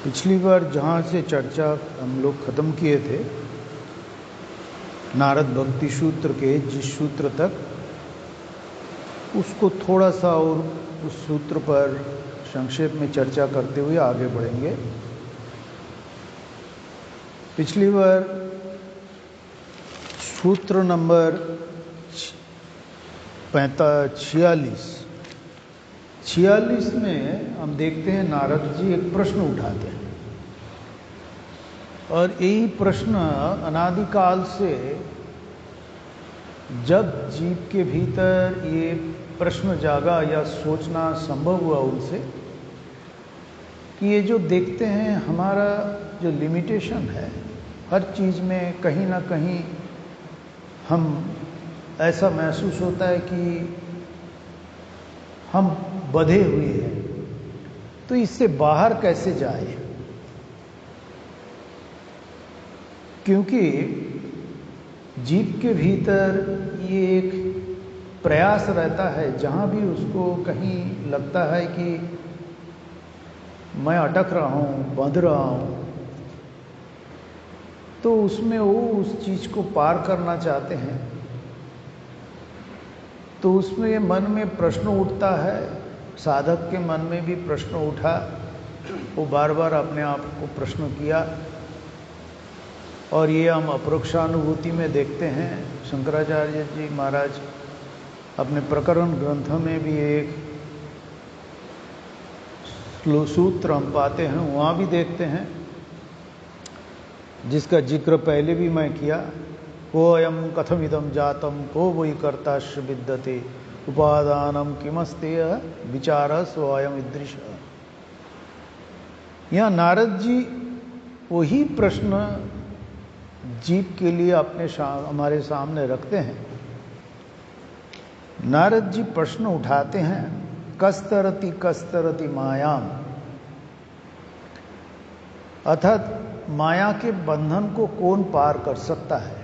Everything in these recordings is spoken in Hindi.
पिछली बार जहाँ से चर्चा हम लोग ख़त्म किए थे, नारद भक्ति सूत्र के जिस सूत्र तक, उसको थोड़ा सा और उस सूत्र पर संक्षेप में चर्चा करते हुए आगे बढ़ेंगे। पिछली बार सूत्र नंबर 46 में हम देखते हैं नारद जी एक प्रश्न उठाते हैं और यही प्रश्न अनादिकाल से जब जीव के भीतर ये प्रश्न जागा या सोचना संभव हुआ उनसे कि ये जो देखते हैं हमारा जो लिमिटेशन है, हर चीज़ में कहीं ना कहीं हम ऐसा महसूस होता है कि हम बंधे हुए हैं, तो इससे बाहर कैसे जाए। क्योंकि जीव के भीतर ये एक प्रयास रहता है, जहाँ भी उसको कहीं लगता है कि मैं अटक रहा हूँ, बंध रहा हूँ, तो उसमें वो उस चीज़ को पार करना चाहते हैं। तो उसमें मन में प्रश्न उठता है, साधक के मन में भी प्रश्न उठा, वो बार बार अपने आप को प्रश्न किया और ये हम अपरोक्षानुभूति में देखते हैं। शंकराचार्य जी महाराज अपने प्रकरण ग्रंथों में भी एक सूत्र हम पाते हैं, वहाँ भी देखते हैं, जिसका जिक्र पहले भी मैं किया। को अयम कथमिदम जातम को वही कर्ताश्च विद्यते उपादानम किमस्तेय विचार स्वयं ईदृश। यहाँ नारद जी वही प्रश्न जीव के लिए हमारे सामने रखते हैं। नारद जी प्रश्न उठाते हैं, कस्तरति मायाम, अर्थात माया के बंधन को कौन पार कर सकता है।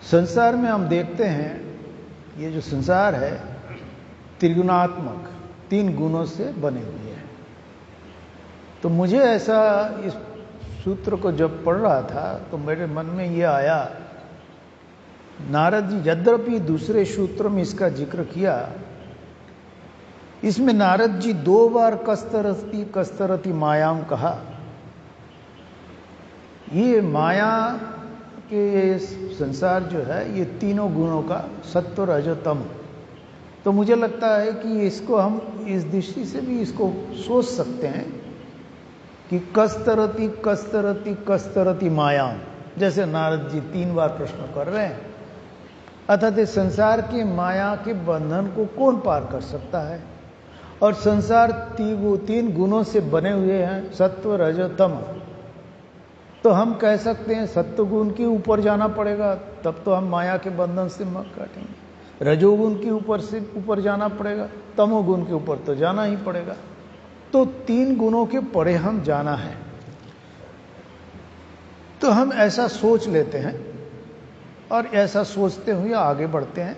संसार में हम देखते हैं, ये जो संसार है त्रिगुणात्मक, 3 गुणों से बने हुए हैं। तो मुझे ऐसा इस सूत्र को जब पढ़ रहा था तो मेरे मन में ये आया, नारद जी यद्यपि दूसरे सूत्र में इसका जिक्र किया, इसमें नारद जी 2 बार कस्तरति मायाम कहा। ये माया के ये संसार जो है ये 3 गुणों का सत्व रजो तम। तो मुझे लगता है कि इसको हम इस दृष्टि से भी इसको सोच सकते हैं कि कस्तरति मायाम, जैसे नारद जी 3 बार प्रश्न कर रहे हैं, अर्थात इस संसार के माया के बंधन को कौन पार कर सकता है। और संसार 3 गुणों से बने हुए हैं, सत्व रजो तम। तो हम कह सकते हैं सत्व गुण के ऊपर जाना पड़ेगा, तब तो हम माया के बंधन से मत काटेंगे। रजोगुण के ऊपर जाना पड़ेगा, तमोगुण के ऊपर तो जाना ही पड़ेगा। तो 3 गुणों के परे हम जाना है। तो हम ऐसा सोच लेते हैं और ऐसा सोचते हुए आगे बढ़ते हैं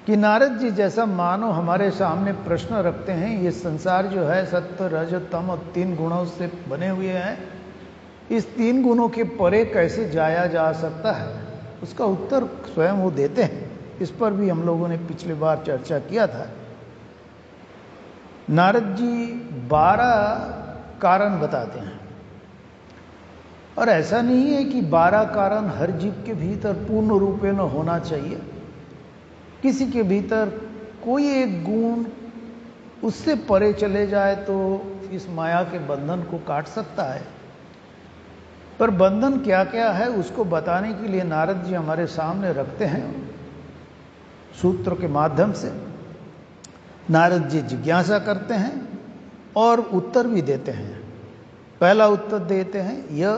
कि नारद जी जैसा मानो हमारे सामने प्रश्न रखते हैं, ये संसार जो है सत्व रज तम और 3 गुणों से बने हुए हैं, इस 3 गुणों के परे कैसे जाया जा सकता है, उसका उत्तर स्वयं वो देते हैं। इस पर भी हम लोगों ने पिछली बार चर्चा किया था। नारद जी 12 कारण बताते हैं, और ऐसा नहीं है कि 12 कारण हर जीव के भीतर पूर्ण रूपेण होना चाहिए। किसी के भीतर कोई एक गुण उससे परे चले जाए तो इस माया के बंधन को काट सकता है। पर बंधन क्या क्या है उसको बताने के लिए नारद जी हमारे सामने रखते हैं सूत्र के माध्यम से। नारद जी जिज्ञासा करते हैं और उत्तर भी देते हैं। पहला उत्तर देते हैं, यह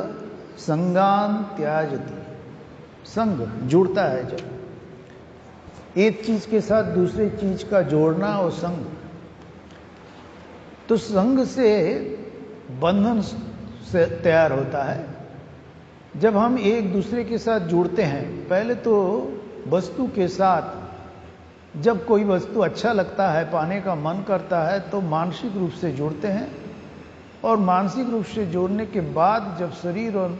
संगान त्याजति, संग जुड़ता है जब एक चीज के साथ दूसरी चीज का जोड़ना और संग, तो संग से बंधन से तैयार होता है। जब हम एक दूसरे के साथ जुड़ते हैं, पहले तो वस्तु के साथ जब कोई वस्तु अच्छा लगता है, पाने का मन करता है, तो मानसिक रूप से जुड़ते हैं और मानसिक रूप से जोड़ने के बाद जब शरीर और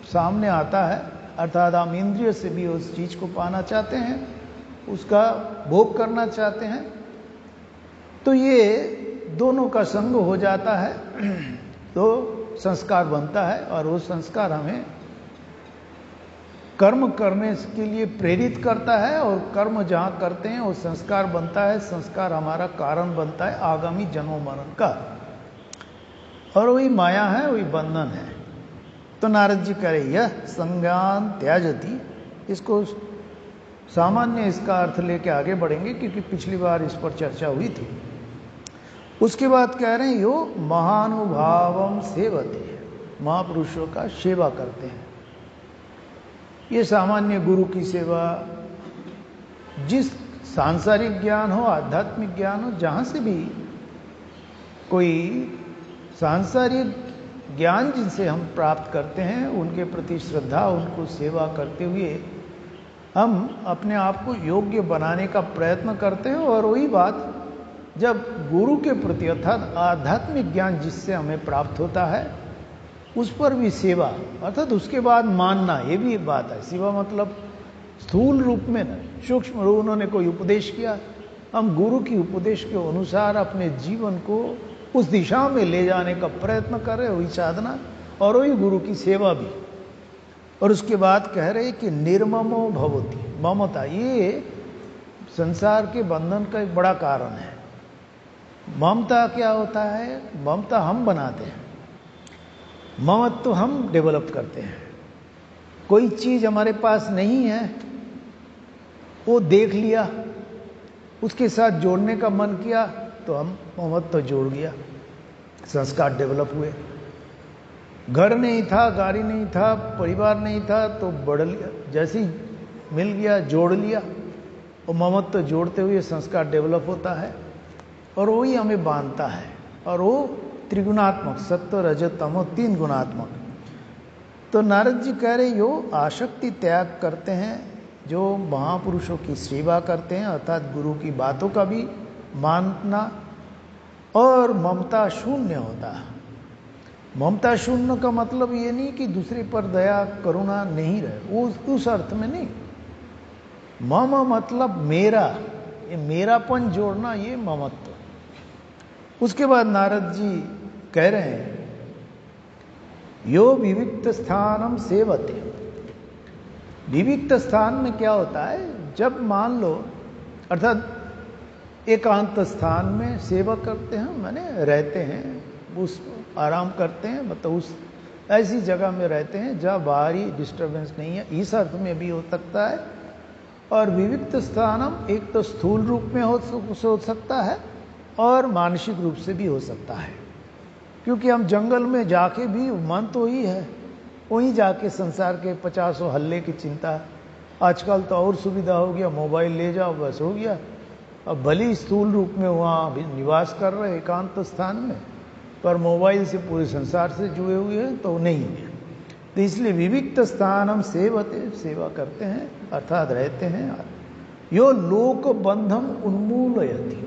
सामने आता है, अर्थात हम इंद्रिय से भी उस चीज को पाना चाहते हैं, उसका भोग करना चाहते हैं, तो ये दोनों का संग हो जाता है तो संस्कार बनता है और वो संस्कार हमें कर्म करने के लिए प्रेरित करता है और कर्म जहां करते हैं वो संस्कार बनता है। संस्कार हमारा कारण बनता है आगामी जन्म मरण का, और वही माया है, वही बंधन है। तो नारद जी कह रहे यह संज्ञान त्याजति, इसको सामान्य इसका अर्थ लेके आगे बढ़ेंगे क्योंकि पिछली बार इस पर चर्चा हुई थी। उसके बाद कह रहे हैं यो महानुभावम सेवते, महापुरुषों का सेवा करते हैं। ये सामान्य गुरु की सेवा, जिस सांसारिक ज्ञान हो, आध्यात्मिक ज्ञान हो, जहां से भी कोई सांसारिक ज्ञान जिनसे हम प्राप्त करते हैं, उनके प्रति श्रद्धा, उनको सेवा करते हुए हम अपने आप को योग्य बनाने का प्रयत्न करते हैं। और वही बात जब गुरु के प्रति अर्थात आध्यात्मिक ज्ञान जिससे हमें प्राप्त होता है उस पर भी सेवा, अर्थात उसके बाद मानना, ये भी एक बात है। सेवा मतलब स्थूल रूप में न, सूक्ष्म रूप उन्होंने कोई उपदेश किया, हम गुरु की उपदेश के अनुसार अपने जीवन को उस दिशा में ले जाने का प्रयत्न कर रहे, वही साधना और वही गुरु की सेवा भी। और उसके बाद कह रहे कि निर्ममो भवति, ममता, ये संसार के बंधन का एक बड़ा कारण है। ममता क्या होता है? ममता हम बनाते हैं, ममत्व तो हम डेवलप करते हैं। कोई चीज हमारे पास नहीं है, वो देख लिया, उसके साथ जोड़ने का मन किया तो हम ममत्व तो जोड़ गया, संस्कार डेवलप हुए। घर नहीं था, गाड़ी नहीं था, परिवार नहीं था तो बढ़ लिया, जैसे ही मिल गया जोड़ लिया, और ममत्व तो जोड़ते हुए संस्कार डेवलप होता है और वही हमें बांधता है। और वो त्रिगुणात्मक, सत्व रजत तमो, 3 गुणात्मक। तो नारद जी कह रहे यो आसक्ति त्याग करते हैं, जो महापुरुषों की सेवा करते हैं, अर्थात गुरु की बातों का भी मानना, और ममता शून्य होता है। ममता शून्य का मतलब ये नहीं कि दूसरे पर दया करुणा नहीं रहे, वो उस अर्थ में नहीं। मम मतलब मेरा, ये मेरापन जोड़ना, ये ममत्व। उसके बाद नारद जी कह रहे हैं यो विविक्त स्थानम सेवते। विविक्त स्थान में क्या होता है? जब मान लो अर्थात एकांत स्थान में सेवा करते हैं, माने रहते हैं, उस आराम करते हैं, मतलब उस ऐसी जगह में रहते हैं जहाँ बाहरी डिस्टर्बेंस नहीं है, इस अर्थ में भी हो सकता है। और विविक्त स्थानम एक तो स्थूल रूप में हो सकता है और मानसिक रूप से भी हो सकता है, क्योंकि हम जंगल में जाके भी मन तो ही है, वहीं जाके संसार के 50 हल्ले की चिंता। आजकल तो और सुविधा हो गया, मोबाइल ले जाओ बस हो गया। अब भली स्थूल रूप में वहाँ निवास कर रहे एकांत स्थान में, पर मोबाइल से पूरे संसार से जुड़े हुए हैं तो नहीं है। तो इसलिए विविक्त स्थान हम सेवते, सेवा करते हैं अर्थात रहते हैं। यो लोक बंधम उन्मूलयति,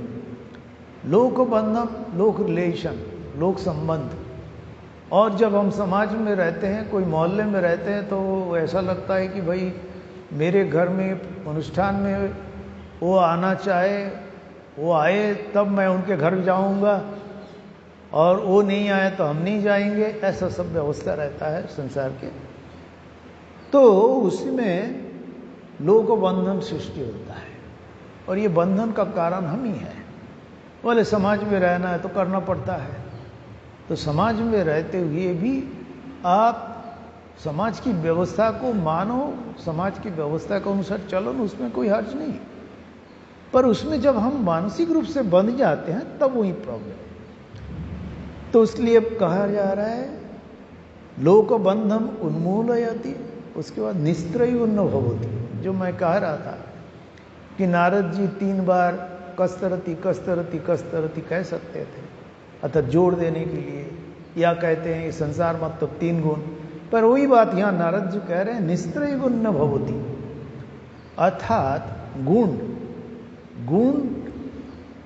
लोक बंधम, लोक रिलेशन, लोक संबंध। और जब हम समाज में रहते हैं, कोई मोहल्ले में रहते हैं, तो ऐसा लगता है कि भाई मेरे घर में अनुष्ठान में वो आना चाहे, वो आए तब मैं उनके घर जाऊंगा, और वो नहीं आए तो हम नहीं जाएंगे, ऐसा सब व्यवस्था रहता है संसार के। तो उसमें लोक बंधन सृष्टि होता है, और ये बंधन का कारण हम ही है। बोले समाज में रहना है तो करना पड़ता है, तो समाज में रहते हुए भी आप समाज की व्यवस्था को मानो, समाज की व्यवस्था के अनुसार चलो, उसमें कोई हर्ज नहीं। पर उसमें जब हम मानसिक रूप से बंध जाते हैं तब वही प्रॉब्लम। तो इसलिए अब कहा जा रहा है लोक बंधम उन्मूलयति, उसके बाद निस्त्रयुन्न भवति। जो मैं कह रहा था कि नारद जी 3 बार कस्तरति कस्तरति कस्तरति कह सकते थे, अर्थात जोड़ देने के लिए, या कहते हैं संसार मतलब 3 गुण। पर वही बात यहाँ नारद जी कह रहे हैं निस्त्रयुन्न भवति, अर्थात गुण, गुण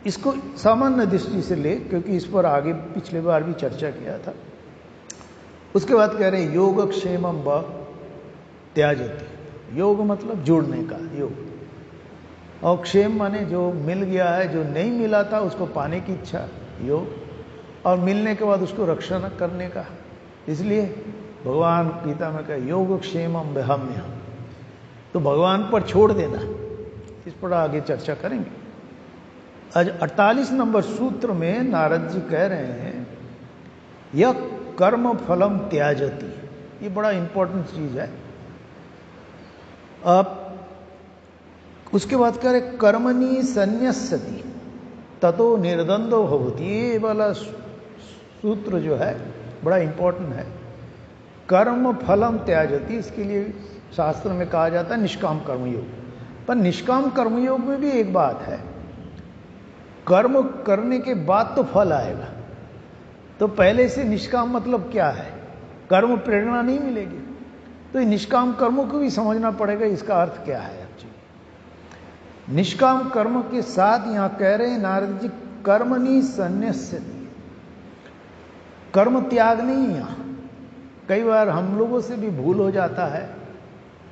इसको सामान्य दृष्टि से ले, क्योंकि इस पर आगे पिछले बार भी चर्चा किया था। उसके बाद कह रहे हैं योगक्षेमम व त्याजति। योग मतलब जोड़ने का योग, और क्षेम माने जो मिल गया है, जो नहीं मिला था उसको पाने की इच्छा, योग, और मिलने के बाद उसको रक्षण करने का। इसलिए भगवान गीता में कहा योगक्षेमम वहम्यहम्, तो भगवान पर छोड़ देना। इस पर आगे चर्चा करेंगे। आज 48 नंबर सूत्र में नारद जी कह रहे हैं यह कर्म फलम त्याजति। ये बड़ा इंपॉर्टेंट चीज है। अब उसके बाद कह रहे कर्मणि संन्यस्यति ततो निर्द्वंद्वो भवति। ये वाला सूत्र जो है बड़ा इंपॉर्टेंट है। कर्म फलम त्याजति, इसके लिए शास्त्र में कहा जाता है निष्काम कर्मयोग। पर निष्काम कर्मयोग में भी एक बात है, कर्म करने के बाद तो फल आएगा। तो पहले से निष्काम मतलब क्या है? कर्म प्रेरणा नहीं मिलेगी। तो निष्काम कर्मों को भी समझना पड़ेगा, इसका अर्थ क्या है एक्चुअली। निष्काम कर्म के साथ यहां कह रहे हैं नारद जी कर्मणि संन्यस्यति, कर्म त्याग नहीं। यहां कई बार हम लोगों से भी भूल हो जाता है,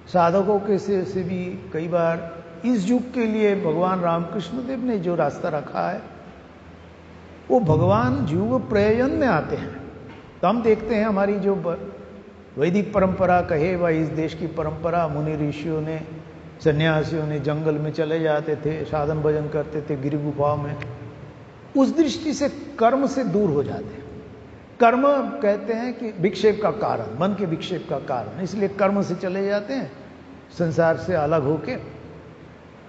साधकों के से भी कई बार। इस युग के लिए भगवान रामकृष्ण देव ने जो रास्ता रखा है वो भगवान युग प्रयोजन में आते हैं। तो हम देखते हैं हमारी जो वैदिक परंपरा कहे व इस देश की परंपरा, मुनि ऋषियों ने, सन्यासियों ने जंगल में चले जाते थे, साधन भजन करते थे गिरि गुफाओं में। उस दृष्टि से कर्म से दूर हो जाते हैं। कर्म कहते हैं कि विक्षेप का कारण, मन के विक्षेप का कारण, इसलिए कर्म से चले जाते हैं संसार से अलग होके।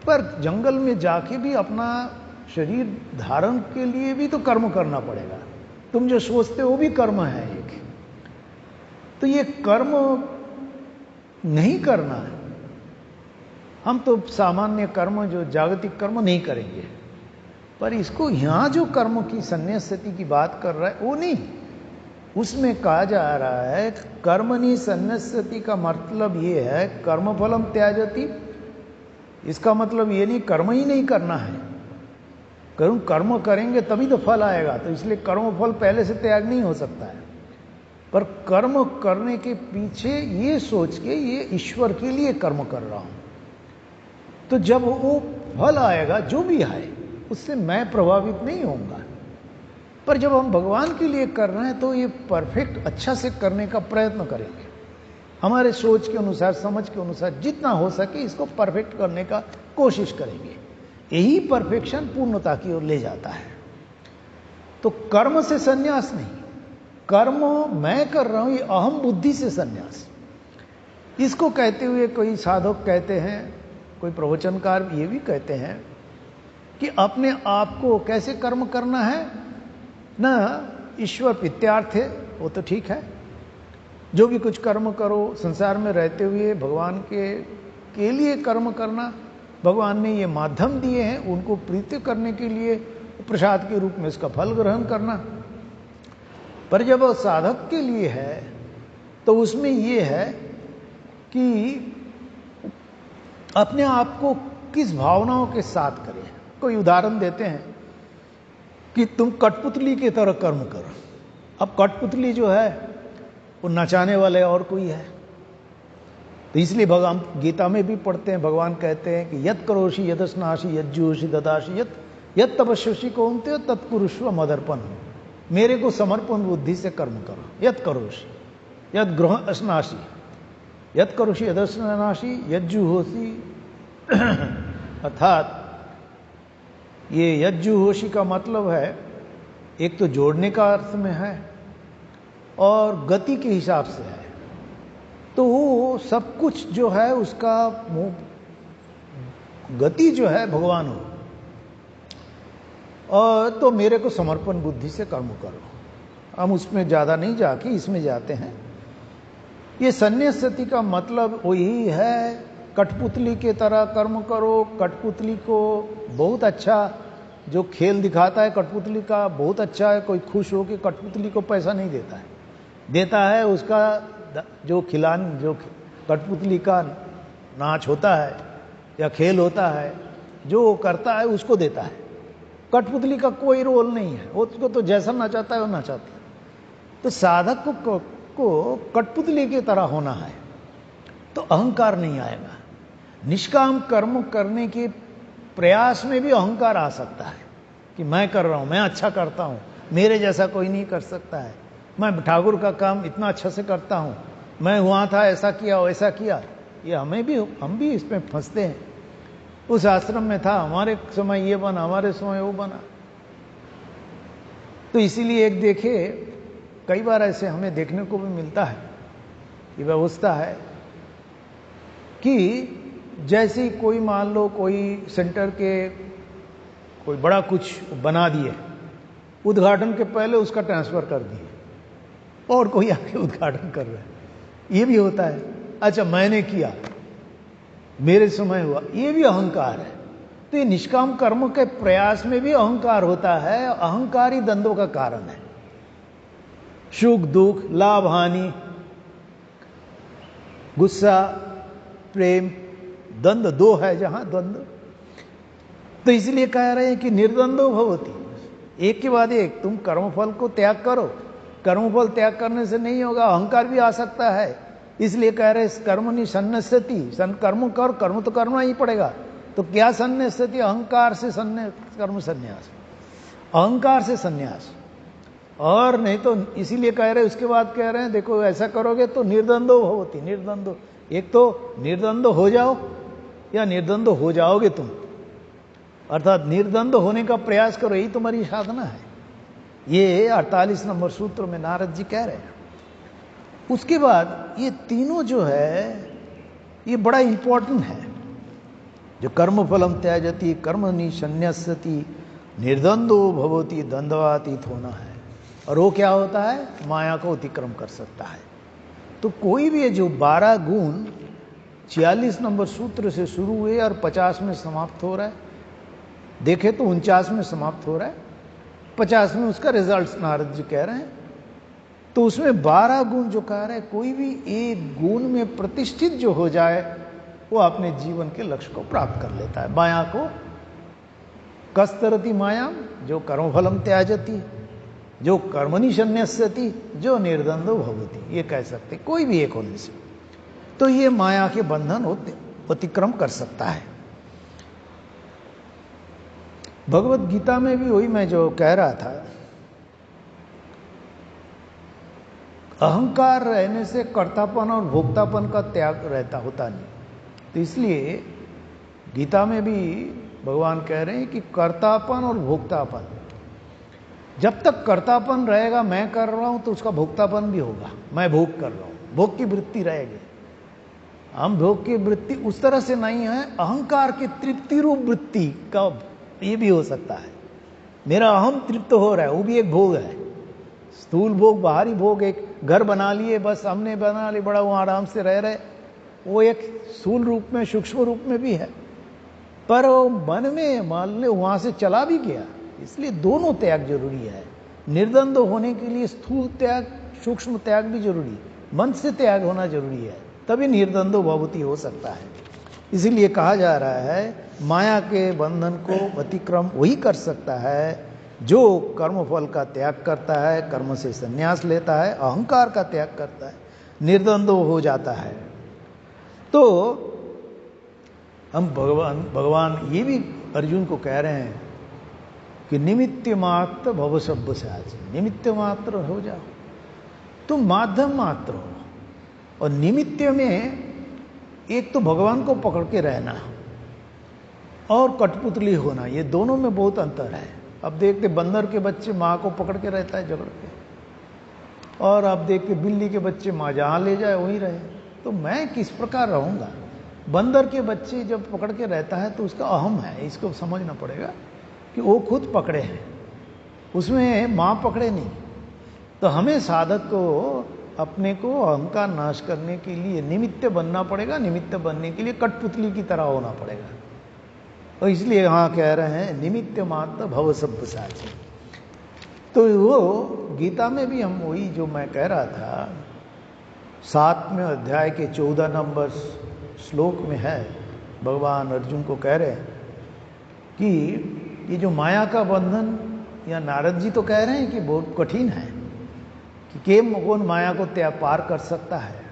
पर जंगल में जाके भी अपना शरीर धारण के लिए भी तो कर्म करना पड़ेगा। तुम जो सोचते हो वो भी कर्म है एक। तो ये कर्म नहीं करना है। हम तो सामान्य कर्म, जो जागतिक कर्म नहीं करेंगे, पर इसको यहां जो कर्म की संन्यासति की बात कर रहा है वो नहीं। उसमें कहा जा रहा है कर्मणि संन्यासति का मतलब ये है कर्मफलम त्याजति। इसका मतलब ये नहीं कर्म ही नहीं करना है, कर्म करेंगे तभी तो फल आएगा। तो इसलिए कर्म फल पहले से त्याग नहीं हो सकता है। पर कर्म करने के पीछे ये सोच के ये ईश्वर के लिए कर्म कर रहा हूं, तो जब वो फल आएगा जो भी आए उससे मैं प्रभावित नहीं होऊंगा। पर जब हम भगवान के लिए कर रहे हैं तो ये परफेक्ट अच्छा से करने का प्रयत्न करेंगे, हमारे सोच के अनुसार, समझ के अनुसार, जितना हो सके इसको परफेक्ट करने का कोशिश करेंगे। यही परफेक्शन पूर्णता की ओर ले जाता है। तो कर्म से संन्यास नहीं, कर्म मैं कर रहा हूं ये अहम बुद्धि से संन्यास। इसको कहते हुए कोई साधक कहते हैं, कोई प्रवचनकार ये भी कहते हैं कि अपने आप को कैसे कर्म करना है ना, ईश्वर प्रीत्यार्थ है वो तो ठीक है। जो भी कुछ कर्म करो संसार में रहते हुए भगवान के लिए कर्म करना, भगवान ने ये माध्यम दिए हैं उनको प्रीति करने के लिए, प्रसाद के रूप में इसका फल ग्रहण करना। पर जब वो साधक के लिए है तो उसमें ये है कि अपने आप को किस भावनाओं के साथ करें। कोई उदाहरण देते हैं कि तुम कठपुतली की तरह कर्म करो। अब कठपुतली जो है वो नचाने वाले और कोई है, तो इसलिए भगवान गीता में भी पढ़ते हैं, भगवान कहते हैं कि यत् करोषि यदस्नासि यज्जुषि ददासि यत् तपस्यसि कौन्तेय तत्कुरुष्व मदर्पण। मेरे को समर्पण बुद्धि से कर्म करो। यत् करोषि यत् गृह अस्नासि, यत् करोषि यदस्नासि यज्जुहोषि, अर्थात ये यज्जुहोषि का मतलब है एक तो जोड़ने का अर्थ में है और गति के हिसाब से है। तो वो सब कुछ जो है उसका गति जो है भगवान हो, और तो मेरे को समर्पण बुद्धि से कर्म करो। हम उसमें ज़्यादा नहीं जाके इसमें जाते हैं। ये संन्यासति का मतलब वही है, कठपुतली के तरह कर्म करो। कठपुतली को बहुत अच्छा जो खेल दिखाता है कठपुतली का बहुत अच्छा है। कोई खुश हो के कठपुतली को पैसा नहीं देता है, देता है उसका जो कठपुतली का नाच होता है या खेल होता है जो करता है उसको देता है। कठपुतली का कोई रोल नहीं है, उसको तो जैसा नचाता है वो नचाता है। तो साधक को कठपुतली की तरह होना है तो अहंकार नहीं आएगा। निष्काम कर्म करने के प्रयास में भी अहंकार आ सकता है कि मैं कर रहा हूं, मैं अच्छा करता हूं, मेरे जैसा कोई नहीं कर सकता है, मैं ठाकुर का काम इतना अच्छा से करता हूं, मैं वहां था ऐसा किया वैसा किया। ये हम भी इसमें फंसते हैं। उस आश्रम में था, हमारे समय ये बना, हमारे समय वो बना। तो इसीलिए एक देखे, कई बार ऐसे हमें देखने को भी मिलता है कि व्यवस्था है कि जैसे ही कोई मान लो कोई सेंटर के कोई बड़ा कुछ बना दिए, उद्घाटन के पहले उसका ट्रांसफर कर दिए और कोई आके उद्घाटन कर रहा है। ये भी होता है। अच्छा मैंने किया, मेरे समय हुआ, ये भी अहंकार है। तो ये निष्काम कर्म के प्रयास में भी अहंकार होता है। अहंकारी द्वंद्व का कारण है। सुख दुख, लाभ हानि, गुस्सा, प्रेम, द्वंद्व दो है जहां द्वंद्व। तो इसलिए कह रहे हैं कि निर्द्वंद्व भवति, एक के बाद एक। तुम कर्मफल को त्याग करो, कर्मफल त्याग करने से नहीं होगा, अहंकार भी आ सकता है। इसलिए कह रहे कर्म नहीं सन्नस्यति, कर्म कर, कर्म तो करना ही पड़ेगा। तो क्या सन्नस्यति? अहंकार से कर्म संन्यास, अहंकार से संन्यास। और नहीं तो इसीलिए कह रहे, उसके बाद कह रहे हैं देखो ऐसा करोगे तो निर्द्वंद्व भवति, निर्द्वंद्व। एक तो निर्द्वंद्व हो जाओ या निर्द्वंद्व हो जाओगे तुम, अर्थात निर्द्वंद्व होने का प्रयास करो, यही तुम्हारी साधना है। ये 48 नंबर सूत्र में नारद जी कह रहे हैं। उसके बाद ये तीनों जो है ये बड़ा इंपॉर्टेंट है। जो कर्म फलम त्याजति, कर्म निसन्यस्यति, निर्द्वंद्वो भवति, द्वंद्वातीत होना है। और वो क्या होता है? माया को अतिक्रम कर सकता है। तो कोई भी जो 12 गुण 46 नंबर सूत्र से शुरू हुए और 50 में समाप्त हो रहा है, देखे तो 49 में समाप्त हो रहा है, 50 में उसका रिजल्ट नारद जी कह रहे हैं। तो उसमें 12 गुण जो कह रहे हैं, कोई भी एक गुण में प्रतिष्ठित जो हो जाए वो अपने जीवन के लक्ष्य को प्राप्त कर लेता है। माया को कस्तरति माया, जो कर्मफलम त्याजति, जो कर्मणि सन्न्यस्यति, जो निर्द्वंद्व भवति। ये कह सकते कोई भी एक होने से। तो ये माया के बंधन अतिक्रम कर सकता है। भगवत गीता में भी वही मैं जो कह रहा था, अहंकार रहने से कर्तापन और भोक्तापन का त्याग होता नहीं। तो इसलिए गीता में भी भगवान कह रहे हैं कि कर्तापन और भोक्तापन, जब तक कर्तापन रहेगा, मैं कर रहा हूं, तो उसका भोक्तापन भी होगा, मैं भोग कर रहा हूं, भोग की वृत्ति रहेगी। हम भोग की वृत्ति उस तरह से नहीं है, अहंकार की तृप्ति रूप वृत्ति का ये भी हो सकता है। मेरा अहम तृप्त हो रहा है, वो भी एक भोग है। स्थूल भोग, बाहरी भोग, एक घर बना लिए, बस हमने बना लिया, बड़ा वो आराम से रह रहे, वो एक स्थूल रूप में, सूक्ष्म रूप में भी है। पर वो मन में मान ले वहां से चला भी गया। इसलिए दोनों त्याग जरूरी है। निर्द्वंद्व होने के लिए स्थूल त्याग, सूक्ष्म त्याग भी जरूरी है, मन से त्याग होना जरूरी है, तभी निर्द्वंद्व भवति हो सकता है। इसीलिए कहा जा रहा है माया के बंधन को अतिक्रम वही कर सकता है जो कर्मफल का त्याग करता है, कर्म से संन्यास लेता है, अहंकार का त्याग करता है, निर्द्वंद्व हो जाता है। तो हम भगवान ये भी अर्जुन को कह रहे हैं कि निमित्त मात्र भव सब्यसाची, निमित्त मात्र हो जाओ, तुम माध्यम मात्र हो। और निमित्त में एक तो भगवान को पकड़ के रहना और कठपुतली होना, ये दोनों में बहुत अंतर है। अब देखते बंदर के बच्चे माँ को पकड़ के रहता है झगड़ के, और अब देखते बिल्ली के बच्चे माँ जहाँ ले जाए वहीं रहे। तो मैं किस प्रकार रहूँगा? बंदर के बच्चे जब पकड़ के रहता है तो उसका अहम है, इसको समझना पड़ेगा कि वो खुद पकड़े हैं, उसमें माँ पकड़े नहीं। तो हमें साधक को अपने को अहंकार नाश करने के लिए निमित्त बनना पड़ेगा। निमित्त बनने के लिए कठपुतली की तरह होना पड़ेगा। और इसलिए यहाँ कह रहे हैं निमित्त मात्र भव सब्यसाची। तो वो गीता में भी हम वही जो मैं कह रहा था, 7वें अध्याय के 14 नंबर श्लोक में है, भगवान अर्जुन को कह रहे हैं कि ये जो माया का बंधन, या नारद जी तो कह रहे हैं कि बहुत कठिन है कि कौन माया को पार कर सकता है।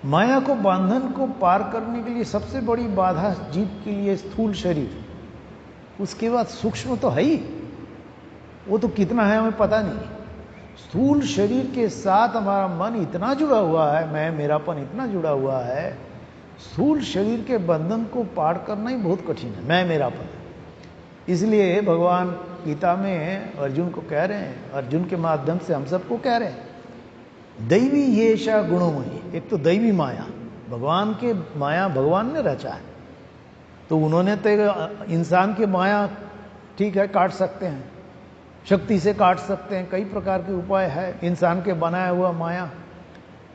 माया को, बंधन को पार करने के लिए सबसे बड़ी बाधा जीव के लिए स्थूल शरीर, उसके बाद सूक्ष्म तो है ही, वो तो कितना है हमें पता नहीं। स्थूल शरीर के साथ हमारा मन इतना जुड़ा हुआ है, मैं मेरापन इतना जुड़ा हुआ है, स्थूल शरीर के बंधन को पार करना ही बहुत कठिन है, मैं मेरापन। इसलिए भगवान गीता में अर्जुन को कह रहे हैं, अर्जुन के माध्यम से हम सबको कह रहे हैं, दैवी येषा गुणोमयी। एक तो दैवी माया, भगवान के माया भगवान ने रचा है, तो उन्होंने तो इंसान की माया ठीक है काट सकते हैं, शक्ति से काट सकते हैं, कई प्रकार के उपाय है इंसान के बनाया हुआ माया,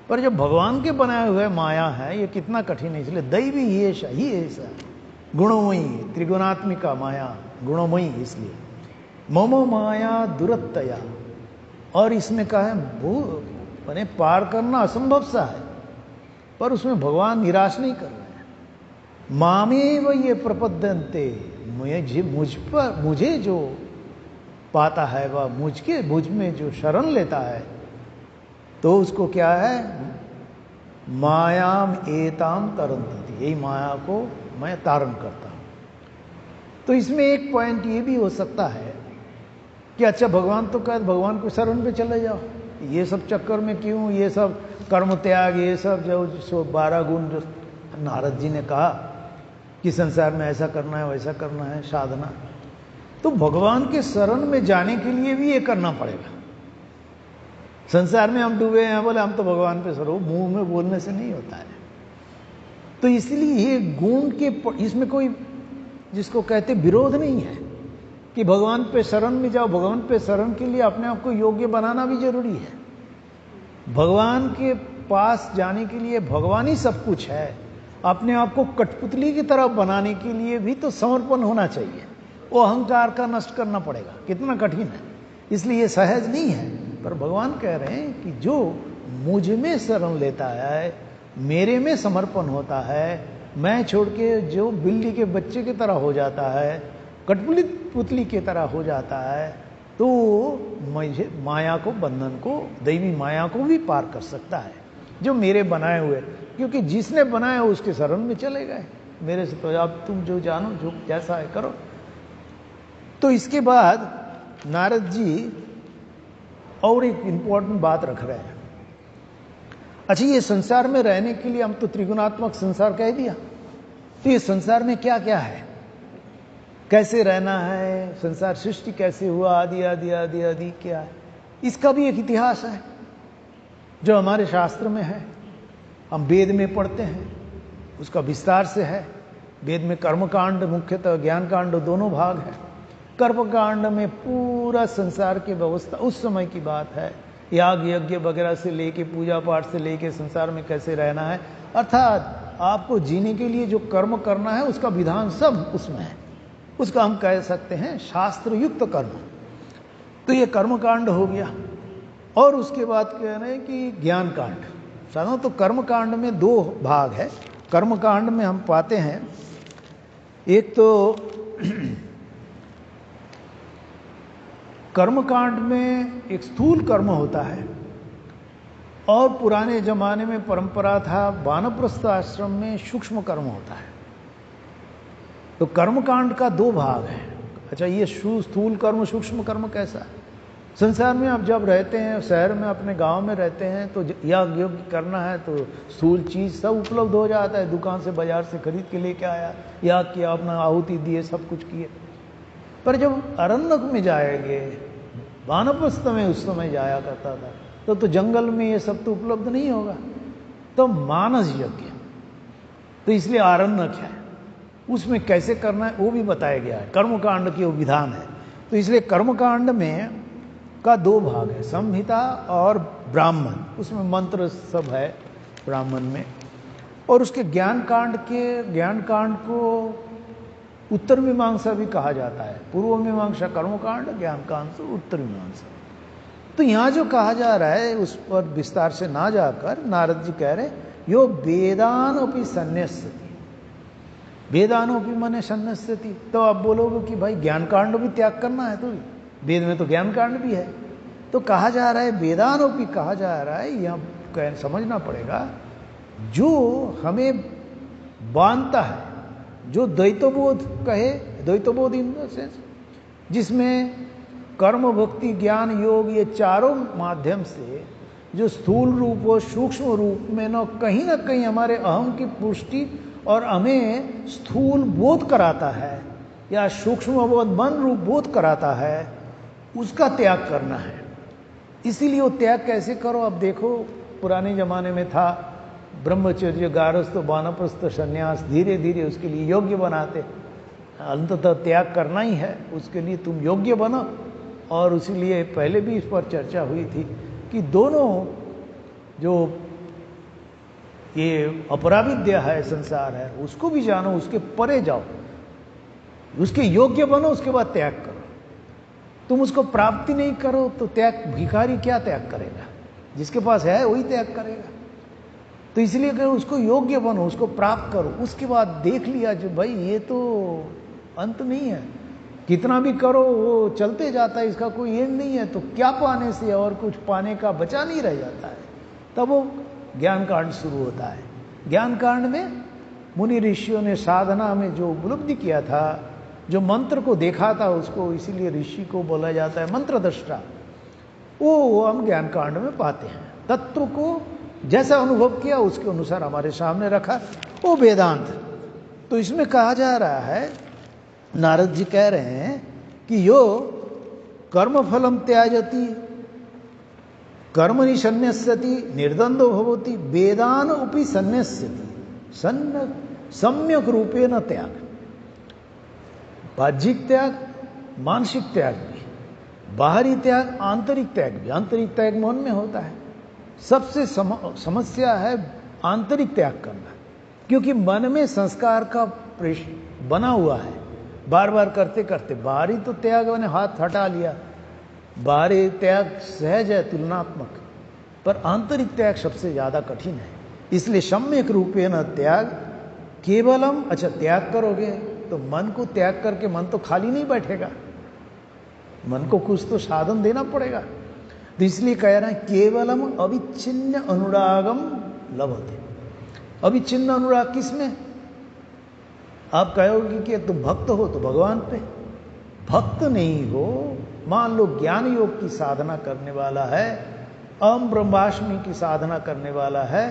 पर जो भगवान के बनाए हुए माया है ये कितना कठिन है। इसलिए दैवी येषा ही ऐसा गुणोमयी, त्रिगुणात्मिका माया गुणोमयी, इसलिए ममो माया दुरत्तया। और इसमें कहा है मैंने पार करना असंभव सा है, पर उसमें भगवान निराश नहीं कर रहे हैं। मामेव ये प्रपद्यन्ते, मुझे जो पाता है वह मुझ में जो शरण लेता है, तो उसको क्या है, मायाम एताम तरन्ति, यही माया को मैं तारण करता हूं। तो इसमें एक पॉइंट ये भी हो सकता है कि अच्छा भगवान तो कहते भगवान को शरण पे चले जाओ, ये सब चक्कर में क्यों, ये सब कर्म त्याग, ये सब जो 12 गुण जो नारद जी ने कहा कि संसार में ऐसा करना है वैसा करना है साधना, तो भगवान के शरण में जाने के लिए भी ये करना पड़ेगा। संसार में हम डूबे हैं, बोले हम तो भगवान पे सरो, मुंह में बोलने से नहीं होता है। तो इसलिए ये गुण के, इसमें कोई जिसको कहते विरोध नहीं है कि भगवान पे शरण में जाओ। भगवान पे शरण के लिए अपने आप को योग्य बनाना भी जरूरी है। भगवान के पास जाने के लिए भगवान ही सब कुछ है, अपने आप को कठपुतली की तरह बनाने के लिए भी तो समर्पण होना चाहिए, वो अहंकार का नष्ट करना पड़ेगा। कितना कठिन है, इसलिए ये सहज नहीं है। पर भगवान कह रहे हैं कि जो मुझ में शरण लेता है, मेरे में समर्पण होता है, मैं छोड़ के जो बिल्ली के बच्चे की तरह हो जाता है, कठपुतली पुतली की तरह हो जाता है, तो मुझे माया को, बंधन को, दैवी माया को भी पार कर सकता है जो मेरे बनाए हुए, क्योंकि जिसने बनाया उसके शरण में चले गए, मेरे से तो अब तुम जो जानो, जो जैसा है करो। तो इसके बाद नारद जी और एक इंपॉर्टेंट बात रख रहे हैं। अच्छा, ये संसार में रहने के लिए हम तो त्रिगुणात्मक संसार कह दिया, तो ये संसार में क्या क्या है, कैसे रहना है, संसार सृष्टि कैसे हुआ, आदि आदि आदि आदि क्या है, इसका भी एक इतिहास है जो हमारे शास्त्र में है, हम वेद में पढ़ते हैं, उसका विस्तार से है। वेद में कर्मकांड मुख्यतः, ज्ञान कांड दोनों भाग है। कर्मकांड में पूरा संसार की व्यवस्था उस समय की बात है, याग यज्ञ वगैरह से लेके, पूजा पाठ से लेके संसार में कैसे रहना है, अर्थात आपको जीने के लिए जो कर्म करना है उसका विधान सब उसमें है। उसका हम कह सकते हैं शास्त्र युक्त कर्म। तो ये कर्मकांड हो गया। और उसके बाद कह रहे हैं कि ज्ञान कांड। साधारण तो कर्मकांड में 2 भाग है। कर्मकांड में हम पाते हैं, एक तो कर्मकांड में एक स्थूल कर्म होता है, और पुराने जमाने में परंपरा था वानप्रस्थ आश्रम में सूक्ष्म कर्म होता है। तो कर्मकांड का 2 भाग है। अच्छा, ये स्थूल कर्म सूक्ष्म कर्म कैसा है? संसार में आप जब रहते हैं, शहर में अपने गांव में रहते हैं, तो याग यज्ञ करना है तो स्थूल चीज सब उपलब्ध हो जाता है, दुकान से बाजार से खरीद के लेके आया, याग किया, अपना आहुति दिए, सब कुछ किए। पर जब अरण्यक में जाएंगे, वानप्रस्थ में उस समय जाया करता था, तो जंगल में ये सब तो उपलब्ध नहीं होगा, तो मानस यज्ञ, तो इसलिए आरण्यक है, उसमें कैसे करना है वो भी बताया गया है। कर्मकांड की वो विधान है। तो इसलिए कर्मकांड में का 2 भाग है, संहिता और ब्राह्मण, उसमें मंत्र सब है ब्राह्मण में। और उसके ज्ञान कांड को उत्तर मीमांसा भी कहा जाता है। पूर्व मीमांसा कर्मकांड, ज्ञान कांड से उत्तर मीमांसा। तो यहां जो कहा जा रहा है उस पर विस्तार से ना जाकर नारद जी कह रहे यो वेदान अपि संन्यस्यति, वेदानोपि मने सन्नस्यति। तो आप बोलोगे कि भाई ज्ञान कांड भी त्याग करना है, तो वेद में तो ज्ञान कांड भी है। तो कहा जा रहा है वेदानोपि, कहा जा रहा है, यह समझना पड़ेगा, जो हमें बांधता है, जो द्वैतबोध कहे, द्वैतबोध इन द सेंस जिसमें कर्म, भक्ति, ज्ञान, योग, ये चारों माध्यम से जो स्थूल रूप और सूक्ष्म रूप में न कहीं हमारे अहम की पुष्टि और हमें स्थूल बोध कराता है या सूक्ष्म बोध मन रूप बोध कराता है, उसका त्याग करना है। इसीलिए वो त्याग कैसे करो, अब देखो पुराने जमाने में था ब्रह्मचर्य, गारस्थ, वानप्रस्थ, संन्यास, धीरे धीरे उसके लिए योग्य बनाते। अंततः त्याग करना ही है, उसके लिए तुम योग्य बनो। और इसीलिए पहले भी इस पर चर्चा हुई थी कि दोनों जो ये अपराविद्या है, संसार है, उसको भी जानो, उसके परे जाओ, उसके योग्य बनो, उसके बाद त्याग करो। तुम उसको प्राप्ति नहीं करो तो त्याग, भिखारी क्या त्याग करेगा? जिसके पास है वही त्याग करेगा। तो इसलिए कहो उसको योग्य बनो, उसको प्राप्त करो। उसके बाद देख लिया जो भाई ये तो अंत नहीं है, कितना भी करो वो चलते जाता है, इसका कोई एंड नहीं है, तो क्या पाने से और कुछ पाने का बचा नहीं रह जाता है, तब वो ज्ञान कांड शुरू होता है। ज्ञान कांड में मुनि ऋषियों ने साधना में जो उपलब्धि किया था, जो मंत्र को देखा था, उसको इसीलिए ऋषि को बोला जाता है मंत्र दृष्टा। वो हम ज्ञान कांड में पाते हैं। तत्व को जैसा अनुभव किया उसके अनुसार हमारे सामने रखा, वो वेदांत। तो इसमें कहा जा रहा है, नारद जी कह रहे हैं कि यो कर्म फलम त्याजति कर्मणि सन्न्यस्यति निर्द्वंदो भवति वेदान उपि सन्न्यस्यति सम्यक रूपेण त्याग। बाह्यिक त्याग, मानसिक त्याग भी, बाहरी त्याग, आंतरिक त्याग भी। आंतरिक त्याग मन में होता है। सबसे समस्या है आंतरिक त्याग करना, क्योंकि मन में संस्कार का बना हुआ है, बार बार करते करते। बाहरी तो त्याग मैंने हाथ हटा लिया, बाहरी त्याग सहज है, तुलनात्मक, पर आंतरिक त्याग सबसे ज्यादा कठिन है। इसलिए सम्यक रूपेण त्याग केवलम, अच्छा त्याग करोगे तो मन को त्याग करके मन तो खाली नहीं बैठेगा, मन को कुछ तो साधन देना पड़ेगा। तो इसलिए कह रहे हैं केवलम अविच्छिन्न अनुरागम लभते। अविच्छिन्न अनुराग किसमें? आप कहोगे कि तुम भक्त हो तो भगवान पे। भक्त नहीं हो, मान लो ज्ञान योग की साधना करने वाला है, अहम ब्रह्मास्मि की साधना करने वाला है,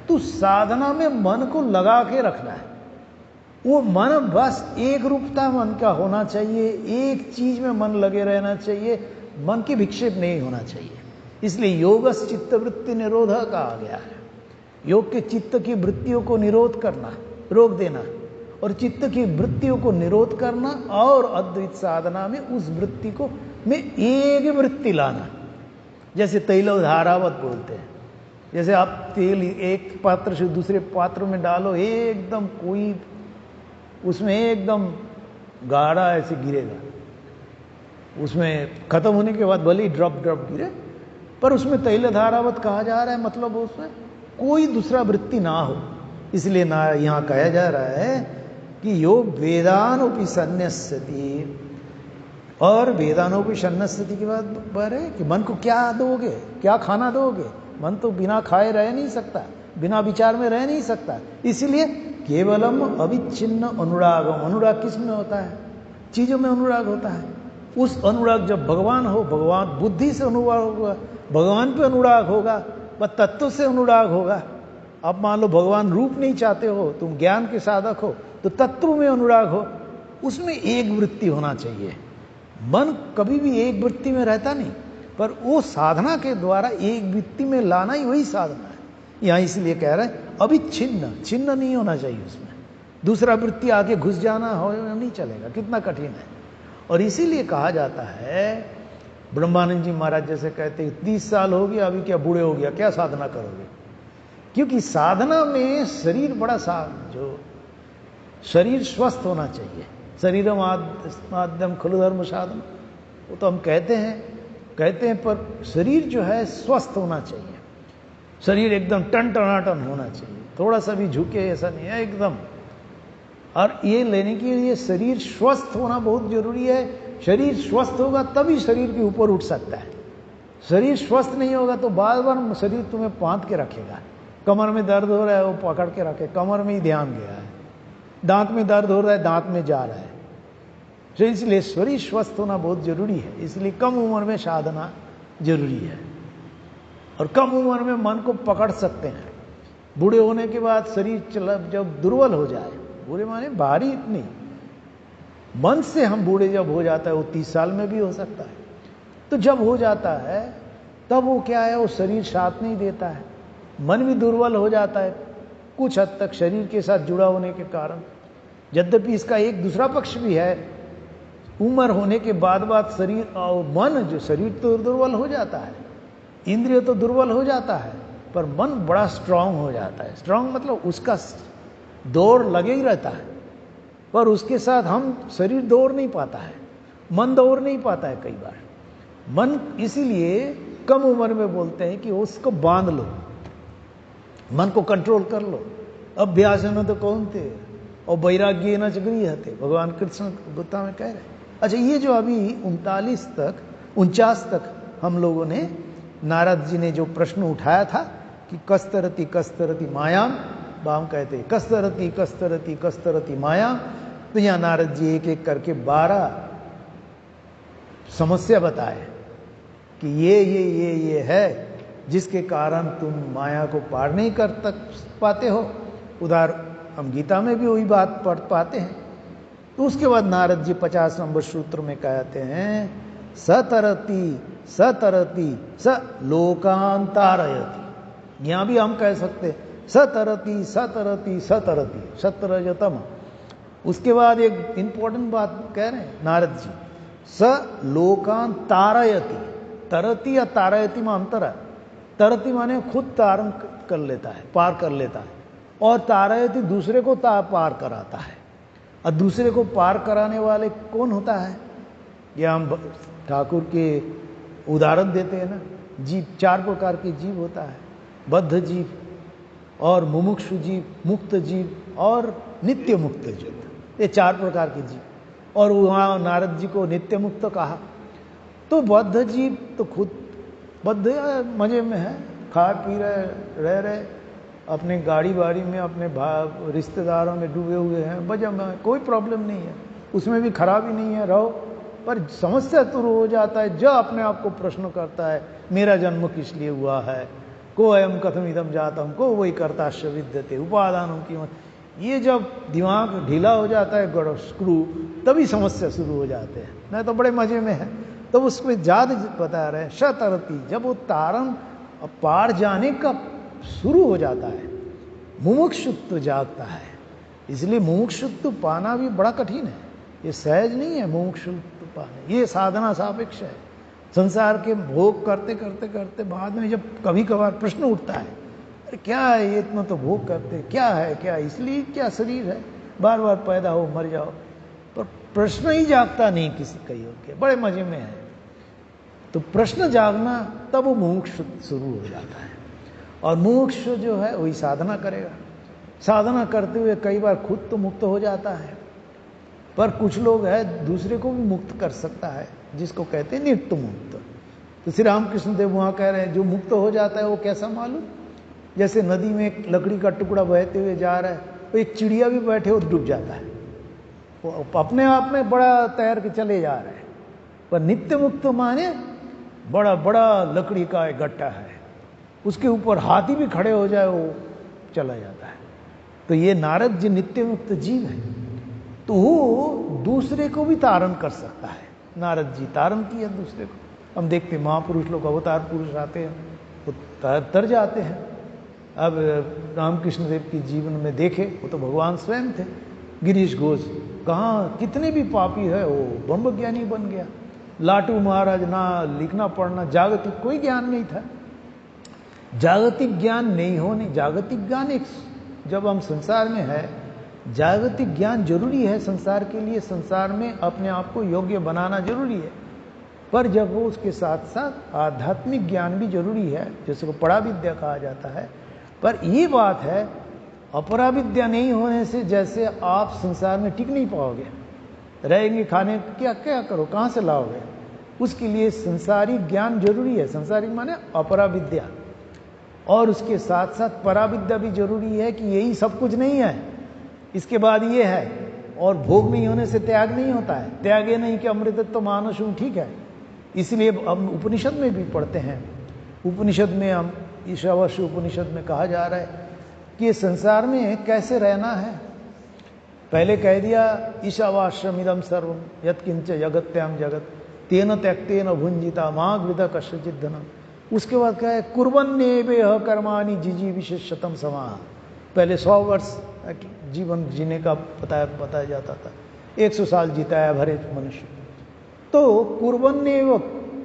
तो साधना में मन को लगा के रखना है। वो मन बस एक रूपता मन का होना चाहिए, एक चीज में मन लगे रहना चाहिए, मन की विक्षेप नहीं होना चाहिए। इसलिए योगस चित्त वृत्ति निरोध कहा गया है। योग के चित्त की वृत्तियों को निरोध करना, रोक देना, और चित्त की वृत्तियों को निरोध करना, और अद्वैत साधना में उस वृत्ति को में एक वृत्ति लाना। जैसे तैलधारावत बोलते हैं, जैसे आप तेल एक पात्र से दूसरे पात्र में डालो, एकदम कोई उसमें एकदम गाढ़ा ऐसे गिरेगा, उसमें खत्म होने के बाद भले ही ड्रॉप ड्रॉप गिरे, पर उसमें तैलधारावत कहा जा रहा है, मतलब उसमें कोई दूसरा वृत्ति ना हो। इसलिए ना यहां कहा जा रहा है कि यो वेदानोपि सन्न्यस्यति, और वेदानोपि सन्न्यस्यति के बाद बारे कि मन को क्या दोगे, क्या खाना दोगे? मन तो बिना खाए रह नहीं सकता, बिना विचार में रह नहीं सकता। इसलिए केवलम अविच्छिन्न अनुरागम। अनुराग किस में होता है? चीजों में अनुराग होता है। उस अनुराग जब भगवान हो, भगवान बुद्धि से अनुराग होगा, भगवान पे अनुराग होगा, व तत्व से अनुराग होगा। अब मान लो भगवान रूप नहीं चाहते हो, तुम ज्ञान के साधक हो, तो तत्व में अनुराग हो, उसमें एक वृत्ति होना चाहिए। मन कभी भी एक वृत्ति में रहता नहीं, पर वो साधना के द्वारा एक वृत्ति में लाना ही वही साधना है। यहां इसलिए कह रहे हैं अविच्छिन्न, छिन्न नहीं होना चाहिए उसमें। दूसरा वृत्ति आके घुस जाना हो नहीं चलेगा, कितना कठिन है। और इसीलिए कहा जाता है, ब्रह्मानंद जी महाराज जैसे कहते हैं 30 साल हो गया, अभी क्या बूढ़े हो गया, क्या साधना करोगे? क्योंकि साधना में शरीर बड़ा जो शरीर स्वस्थ होना चाहिए। शरीरम माध्यम खलु धर्म साधन, वो तो हम कहते हैं, पर शरीर जो है स्वस्थ होना चाहिए। शरीर एकदम टन टनाटन होना चाहिए, थोड़ा सा भी झुके ऐसा नहीं है, एकदम और ये लेने के लिए शरीर स्वस्थ होना बहुत जरूरी है। शरीर स्वस्थ होगा तभी शरीर के ऊपर उठ सकता है। शरीर स्वस्थ नहीं होगा तो बार बार शरीर तुम्हें बांध के रखेगा। कमर में दर्द हो रहा है, वो पकड़ के रखे, कमर में ही ध्यान गया है। दांत में दर्द हो रहा है, दांत में जा रहा है। तो इसलिए शरीर स्वस्थ होना बहुत जरूरी है। इसलिए कम उम्र में साधना जरूरी है। और कम उम्र में मन को पकड़ सकते हैं। बूढ़े होने के बाद शरीर जब दुर्बल हो जाए, बूढ़े माने भारी इतनी, मन से हम बूढ़े जब हो जाता है, वो 30 साल में भी हो सकता है, तो जब हो जाता है तब वो क्या है, वो शरीर साथ नहीं देता है, मन भी दुर्बल हो जाता है कुछ हद तक शरीर के साथ जुड़ा होने के कारण। यद्यपि इसका एक दूसरा पक्ष भी है, उम्र होने के बाद शरीर और मन, जो शरीर तो दुर्बल हो जाता है, इंद्रिय तो दुर्बल हो जाता है, पर मन बड़ा स्ट्रांग हो जाता है। स्ट्रांग मतलब उसका दौड़ लगे ही रहता है, पर उसके साथ हम शरीर दौड़ नहीं पाता है, मन दौड़ नहीं पाता है कई बार। मन इसीलिए कम उम्र में बोलते हैं कि उसको बांध लो, मन को कंट्रोल कर लो। अभ्यास न तो कौन थे और वैराग्य न च गृह्य थे, भगवान कृष्ण गीता में कह रहे हैं। अच्छा, ये जो अभी 49 तक हम लोगों ने, नारद जी ने जो प्रश्न उठाया था कि कस्तरति कस्तरति मायाम, बाम कहते कस्तरति कस्तरति कस्तरति मायाम, तो यहां नारद जी एक एक करके 12 समस्या बताए कि ये है जिसके कारण तुम माया को पार नहीं कर पाते हो। उधर हम गीता में भी वही बात पढ़ पाते हैं। तो उसके बाद नारद जी 50 नंबर सूत्र में कहते हैं, सतरति सतरति स लोकांतारयति। यहां भी हम कह सकते हैं सतरति सतरति सतरति, सतरजतम। उसके बाद एक इंपॉर्टेंट बात कह रहे हैं नारद जी, स लोकांतारयति। तरति या तारयति में अंतर है। तरति माने खुद तारण कर लेता है, पार कर लेता है, और तारयति दूसरे को पार कराता है। और दूसरे को पार कराने वाले कौन होता है? यह हम ठाकुर के उदाहरण देते हैं ना, जीव 4 प्रकार के जीव होता है, बद्ध जीव और मुमुक्षु जीव, मुक्त जीव और नित्य मुक्त जीव। ये 4 प्रकार के जीव। और वहाँ नारद जी को नित्य मुक्त कहा। तो बद्ध जीव तो खुद बद्ध मजे में है, खा पी रहे, रह रहे, अपने गाड़ी वाड़ी में, अपने रिश्तेदारों में डूबे हुए हैं, वजह में कोई प्रॉब्लम नहीं है, उसमें भी खराबी नहीं है, रहो। पर समस्या शुरू हो जाता है जब अपने आप को प्रश्न करता है, मेरा जन्म किस लिए हुआ है, को अयम कथम इदम जातम, को वही करता विद्यते उपादानों की मत। ये जब दिमाग ढीला हो जाता है, गड़ो स्क्रू, तभी समस्या शुरू हो जाते हैं। नहीं तो बड़े मजे में है। तो उसमें ज्यादा बता रहे हैं शतरती, जब वो तारण पार जाने का शुरू हो जाता है, मुमुक्षुत्व जागता है। इसलिए मुमुक्षुत्व पाना भी बड़ा कठिन है, ये सहज नहीं है। मुमुक्षुत्व पाना ये साधना सापेक्ष है। संसार के भोग करते करते करते बाद में जब कभी कभार प्रश्न उठता है, अरे क्या है ये, इतना तो भोग करते, क्या है, क्या इसलिए क्या शरीर है, बार बार पैदा हो मर जाओ, पर प्रश्न ही जागता नहीं किसी का योग्य, बड़े मजे में है। तो प्रश्न जागना तब वो मुमुक्ष शुरू हो जाता है। और मुमुक्ष जो है वही साधना करेगा। साधना करते हुए कई बार खुद तो मुक्त हो जाता है, पर कुछ लोग है दूसरे को भी मुक्त कर सकता है, जिसको कहते हैं नित्य मुक्त। तो श्री रामकृष्ण देव वहां कह रहे हैं, जो मुक्त हो जाता है वो कैसा मालूम, जैसे नदी में एक लकड़ी का टुकड़ा बहते हुए जा रहा है, तो एक चिड़िया भी बैठे और डूब जाता है, वो अपने आप में बड़ा तैर के चले जा रहे हैं। पर नित्य मुक्त माने बड़ा बड़ा लकड़ी का एक गट्टा है, उसके ऊपर हाथी भी खड़े हो जाए वो चला जाता है। तो ये नारद जी नित्य मुक्त जीव है, तो वो दूसरे को भी तारण कर सकता है। नारद जी तारण किया दूसरे को। हम देखते महापुरुष लोग, अवतार पुरुष आते हैं, वो तर जाते हैं। अब रामकृष्ण देव के जीवन में देखे, वो तो भगवान स्वयं थे। गिरीश घोष कहाँ कितने भी पापी है, वो ब्रह्मज्ञानी बन गया। लाटू महाराज ना लिखना पढ़ना, जागतिक कोई ज्ञान नहीं था। जागतिक ज्ञान नहीं होने, जागतिक ज्ञान एक, जब हम संसार में है, जागतिक ज्ञान जरूरी है संसार के लिए। संसार में अपने आप को योग्य बनाना जरूरी है, पर जब वो उसके साथ साथ आध्यात्मिक ज्ञान भी जरूरी है, जिसको पड़ा विद्या कहा जाता है। पर ये बात है अपरा विद्या नहीं होने से जैसे आप संसार में टिक नहीं पाओगे, रहेंगे खाने क्या क्या करो, कहाँ से लाओगे? उसके लिए संसारिक ज्ञान जरूरी है। संसारिक माने अपरा विद्या, और उसके साथ साथ पराविद्या भी जरूरी है कि यही सब कुछ नहीं है, इसके बाद ये है। और भोग नहीं होने से त्याग नहीं होता है। त्यागे नहीं कि अमृतत्व मानुष हूं, ठीक है। इसलिए हम उपनिषद में भी पढ़ते हैं, उपनिषद में हम ईशावास्य उपनिषद में कहा जा रहा है कि ये संसार में कैसे रहना है। पहले कह दिया ईशावास्यमिदं सर्वं यत्किंच जगत्याम जगत तेन त्यक्तेन भुंजिता माग विद कश्चित् धनम। उसके बाद क्या है, कुर्वन्नेवेह कर्माणि जिजी विशेषतम समाह। पहले 100 वर्ष जीवन जीने का बताया जाता था, 100 साल जीता है हर एक मनुष्य। तो कुर्वन्नेव,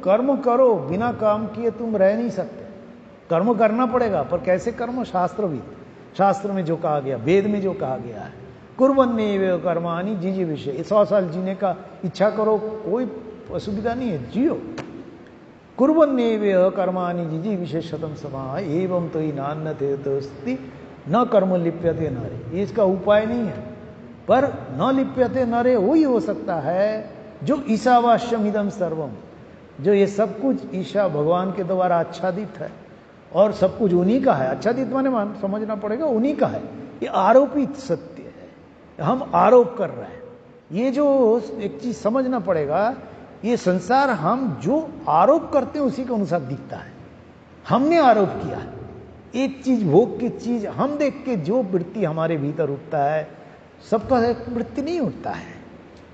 कर्म करो, बिना काम किए तुम रह नहीं सकते। कर्म करना पड़ेगा, पर कैसे कर्म? शास्त्र में जो कहा गया, वेद में जो कहा गया है, कुर्वन्नेव कर्माणि जिजी विषय। 100 साल जीने का इच्छा करो, कोई असुविधा नहीं है, जियो। कुर्वन्नेव कर्माणि जिजी विशेषतम समाह एवं तो ही नान्यते न कर्म लिप्यते नरे। ये इसका उपाय नहीं है, पर न लिप्यते नरे वही हो सकता है जो ईशावास्यमिदं सर्वम, जो ये सब कुछ ईशा भगवान के द्वारा आच्छादित है और सब कुछ उन्हीं का है। आच्छादित माने समझना पड़ेगा उन्हीं का है। ये आरोपित सत्य है, हम आरोप कर रहे हैं। ये जो एक चीज समझना पड़ेगा, ये संसार हम जो आरोप करते हैं उसी के अनुसार दिखता है। हमने आरोप किया है एक चीज, भोग की चीज हम देख के जो वृत्ति हमारे भीतर उठता है, सबका एक वृत्ति नहीं उठता है।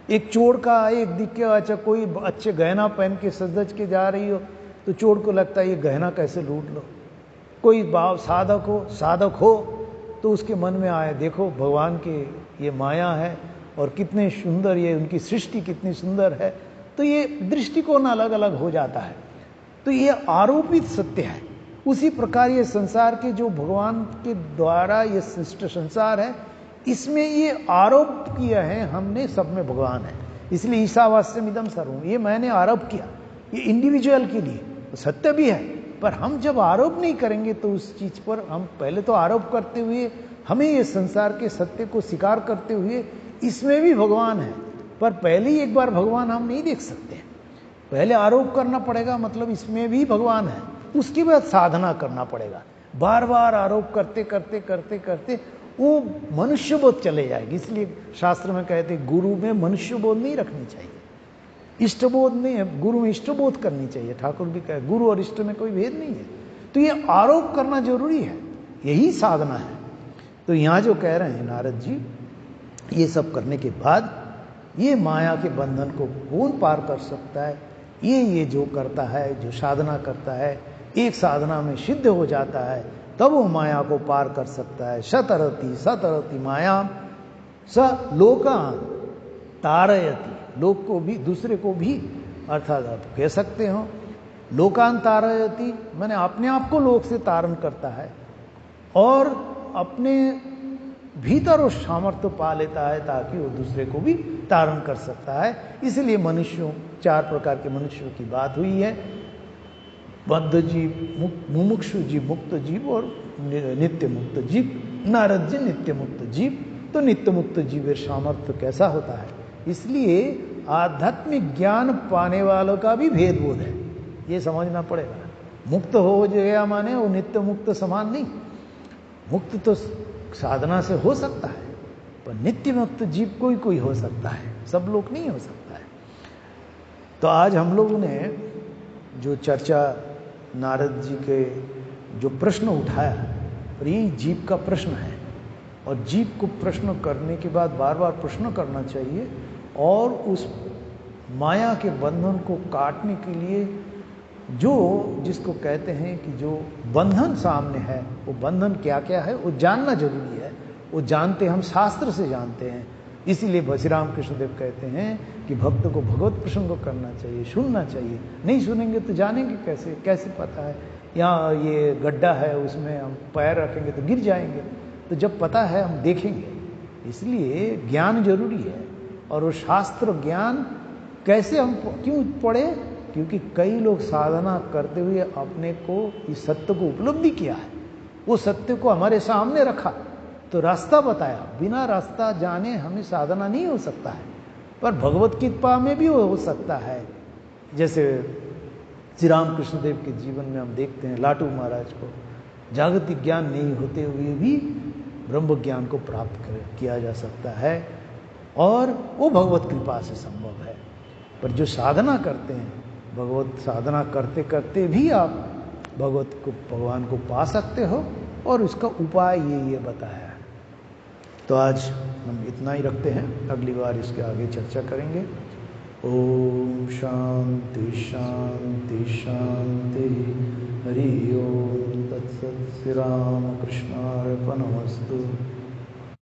एक चोर का एक दिख के, अच्छा कोई अच्छे गहना पहन के सज के जा रही हो तो चोर को लगता है ये गहना कैसे लूट लो। कोई भाव साधक हो तो उसके मन में आए, देखो भगवान की ये माया है और कितने सुंदर, ये उनकी सृष्टि कितनी सुंदर है। तो ये दृष्टिकोण अलग अलग हो जाता है। तो ये आरोपित सत्य है। उसी प्रकार ये संसार के जो भगवान के द्वारा ये सृष्ट संसार है, इसमें ये आरोप किया है हमने, सब में भगवान है। इसलिए ईशावास्यमिदं सर्वम, ये मैंने आरोप किया, ये इंडिविजुअल के लिए सत्य भी है। पर हम जब आरोप नहीं करेंगे तो उस चीज पर हम पहले तो आरोप करते हुए, हमें ये संसार के सत्य को स्वीकार करते हुए इसमें भी भगवान है, पर पहले ही एक बार भगवान हम नहीं देख सकते। पहले आरोप करना पड़ेगा, मतलब इसमें भी भगवान है। उसके बाद साधना करना पड़ेगा। बार बार आरोप करते करते करते करते वो मनुष्य बोध चले जाएगी। इसलिए शास्त्र में कहते हैं गुरु में मनुष्य बोध नहीं रखनी चाहिए, इष्टबोध नहीं है, गुरु में इष्टबोध करनी चाहिए। ठाकुर भी कहे गुरु और इष्ट में कोई भेद नहीं है। तो ये आरोप करना जरूरी है, यही साधना है। तो यहां जो कह रहे हैं नारद जी, ये सब करने के बाद ये माया के बंधन को कौन पार कर सकता है? ये जो करता है, जो साधना करता है, एक साधना में सिद्ध हो जाता है, तब वो माया को पार कर सकता है। सतरति माया स लोकान तारयति, लोक को भी, दूसरे को भी, अर्थात आप कह सकते हो लोकान तारयति माने अपने आप को लोक से तारण करता है और अपने भीतर उस सामर्थ्य पा लेता है ताकि वो दूसरे को भी तारण कर सकता है। इसलिए मनुष्यों, 4 प्रकार के मनुष्यों की बात हुई है, बद्ध जीव, मुमुक्षु जीव, मुक्त जीव और नित्य मुक्त जीव। नारद जी नित्य मुक्त जीव, तो नित्य मुक्त जीव सामर्थ्य कैसा होता है? इसलिए आध्यात्मिक ज्ञान पाने वालों का भी भेद बोध है, ये समझना पड़ेगा। मुक्त हो गया माने वो नित्य मुक्त समान नहीं। मुक्त तो साधना से हो सकता है, पर नित्य मुक्त जीव कोई हो सकता है, सब लोग नहीं हो सकता है। तो आज हम लोगों ने जो चर्चा नारद जी के जो प्रश्न उठाया, और यही जीव का प्रश्न है, और जीव को प्रश्न करने के बाद बार बार प्रश्न करना चाहिए, और उस माया के बंधन को काटने के लिए जो, जिसको कहते हैं कि जो बंधन सामने है, वो बंधन क्या क्या है वो जानना जरूरी है। वो जानते हम शास्त्र से जानते हैं। इसीलिए श्री राम कृष्णदेव कहते हैं कि भक्त को भगवत प्रसंग करना चाहिए, सुनना चाहिए। नहीं सुनेंगे तो जानेंगे कैसे? कैसे पता है यहाँ ये गड्ढा है, उसमें हम पैर रखेंगे तो गिर जाएंगे। तो जब पता है हम देखेंगे। इसलिए ज्ञान जरूरी है। और वो शास्त्र ज्ञान कैसे हम क्यों पढ़े? क्योंकि कई लोग साधना करते हुए अपने को इस सत्य को उपलब्धि किया है, वो सत्य को हमारे सामने रखा, तो रास्ता बताया। बिना रास्ता जाने हमें साधना नहीं हो सकता है, पर भगवत कृपा में भी हो सकता है। जैसे श्री रामकृष्ण देव के जीवन में हम देखते हैं, लाटू महाराज को जागतिक ज्ञान नहीं होते हुए भी ब्रह्म ज्ञान को प्राप्त किया जा सकता है, और वो भगवत कृपा से संभव है। पर जो साधना करते हैं, भगवत साधना करते करते भी आप भगवान को पा सकते हो, और उसका उपाय ये बताया है। तो आज हम इतना ही रखते हैं, अगली बार इसके आगे चर्चा करेंगे। ओम शांति शांति शांति। हरि ओम तत्सत्। श्री राम कृष्णार्पणमस्तु।